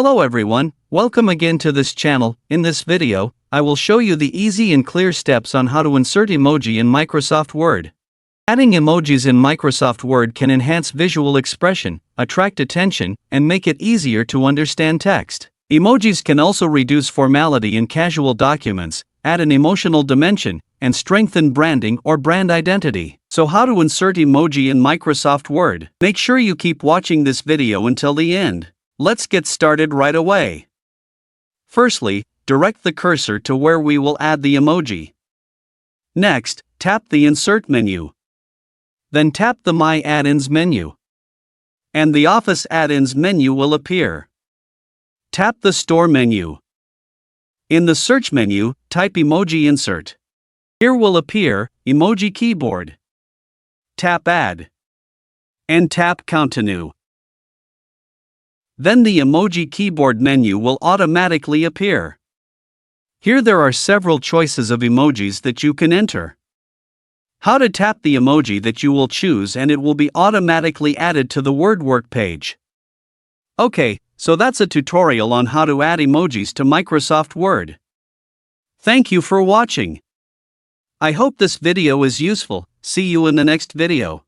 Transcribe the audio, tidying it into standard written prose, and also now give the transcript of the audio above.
Hello everyone, welcome again to this channel. In this video, I will show you the easy and clear steps on how to insert emoji in Microsoft Word. Adding emojis in Microsoft Word can enhance visual expression, attract attention, and make it easier to understand text. Emojis can also reduce formality in casual documents, add an emotional dimension, and strengthen branding or brand identity. So how to insert emoji in Microsoft Word? Make sure you keep watching this video until the end. Let's get started right away. Firstly, direct the cursor to where we will add the emoji. Next, tap the Insert menu. Then tap the My Add-ins menu. And the Office Add-ins menu will appear. Tap the Store menu. In the Search menu, type Emoji Insert. Here will appear Emoji Keyboard. Tap Add. And tap Continue. Then the Emoji Keyboard menu will automatically appear. Here there are several choices of emojis that you can enter. How to tap the emoji that you will choose and it will be automatically added to the Word work page. Okay, so that's a tutorial on how to add emojis to Microsoft Word. Thank you for watching. I hope this video is useful. See you in the next video.